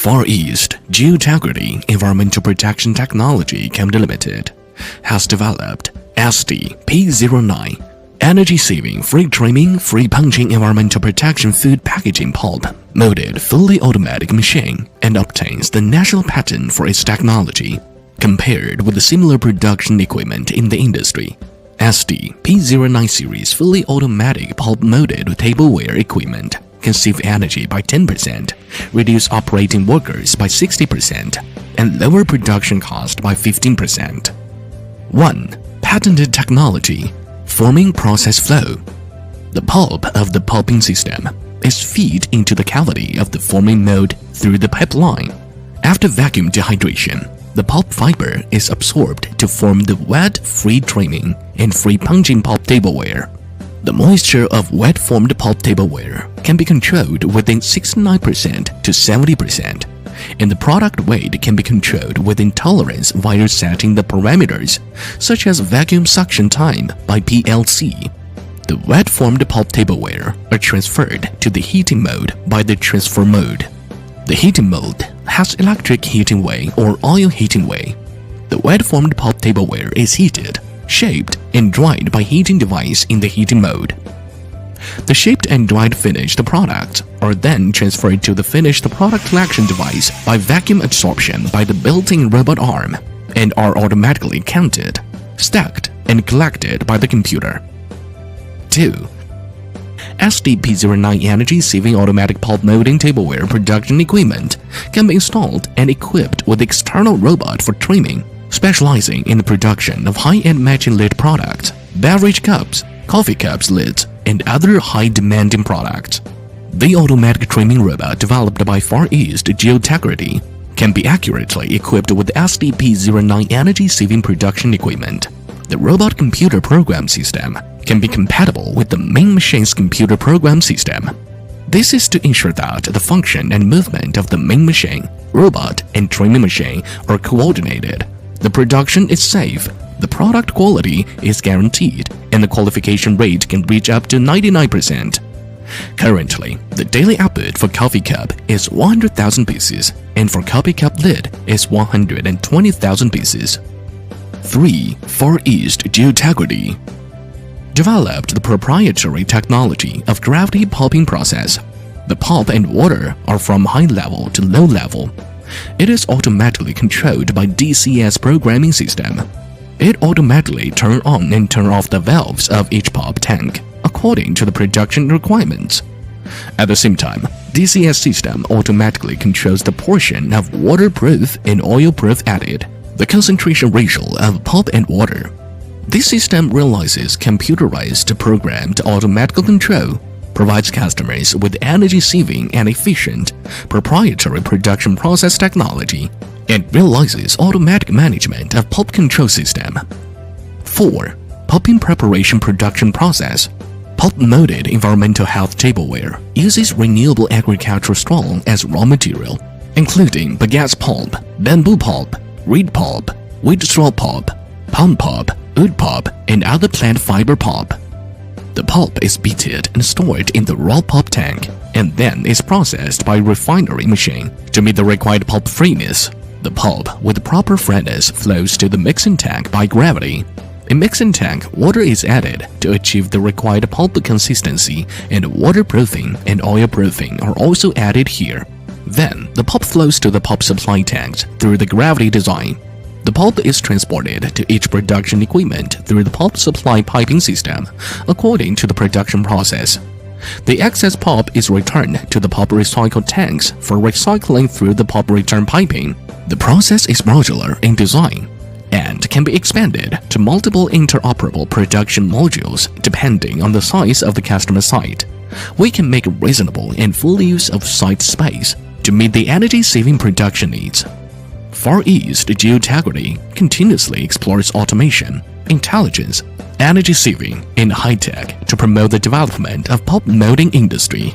Far East GeoTegrity Environmental Protection Technology Company Limited has developed SD-P09 energy-saving, free-trimming, free-punching environmental protection food packaging pulp molded fully automatic machine and obtains the national patent for its technology. Compared with the similar production equipment in the industry, SD-P09 series fully automatic pulp molded tableware equipment can save energy by 10%, reduce operating workers by 60%, and lower production cost by 15%. 1. Patented technology. Forming process flow. The pulp of the pulping system is fed into the cavity of the forming mold through the pipeline. After vacuum dehydration, the pulp fiber is absorbed to form the wet, free-trimming, and free-punching pulp tableware. The moisture of wet-formed pulp tableware can be controlled within 69% to 70%, and the product weight can be controlled within tolerance via setting the parameters, such as vacuum suction time by PLC. The wet-formed pulp tableware are transferred to the heating mode by the transfer mode. The heating mode has electric heating way or oil heating way. The wet-formed pulp tableware is heated, shaped, and dried by heating device in the heating mode. The shaped and dried finished products are then transferred to the finished product collection device by vacuum absorption by the built-in robot arm and are automatically counted, stacked, and collected by the computer. 2. SD-P09 energy-saving automatic pulp molding tableware production equipment can be installed and equipped with external robot for trimming, specializing in the production of high-end matching lid products, beverage cups, coffee cups lids, and other high-demanding products. The automatic trimming robot developed by Far East GeoTegrity can be accurately equipped with SD-P09 energy-saving production equipment. The robot computer program system can be compatible with the main machine's computer program system. This is to ensure that the function and movement of the main machine, robot, and trimming machine are coordinated. The production is safe, the product quality is guaranteed, and the qualification rate can reach up to 99%. Currently, the daily output for coffee cup is 100,000 pieces, and for coffee cup lid is 120,000 pieces. 3. Far East GeoTegrity developed the proprietary technology of gravity pulping process. The pulp and water are from high level to low level. It is automatically controlled by DCS programming system. It automatically turns on and turns off the valves of each pulp tank according to the production requirements. At the same time, DCS system automatically controls the portion of waterproof and oil-proof added, the concentration ratio of pulp and water. This system realizes computerized programmed automatic control, provides customers with energy-saving and efficient proprietary production process technology, and realizes automatic management of pulp control system. 4. Pulping preparation production process. Pulp molded environmental health tableware uses renewable agricultural straw as raw material, including bagasse pulp, bamboo pulp, reed pulp, wheat straw pulp, palm pulp, wood pulp, and other plant fiber pulp. The pulp is beaten and stored in the raw pulp tank, and then is processed by a refinery machine to meet the required pulp freeness. The pulp with proper freshness flows to the mixing tank by gravity. In mixing tank, water is added to achieve the required pulp consistency, and waterproofing and oil-proofing are also added here. Then, the pulp flows to the pulp supply tanks through the gravity design. The pulp is transported to each production equipment through the pulp supply piping system according to the production process. The excess pulp is returned to the pulp recycle tanks for recycling through the pulp return piping. The process is modular in design and can be expanded to multiple interoperable production modules depending on the size of the customer site. We can make reasonable and full use of site space to meet the energy-saving production needs. Far East GeoTegrity continuously explores automation, intelligence, energy-saving, and high-tech to promote the development of pulp molding industry.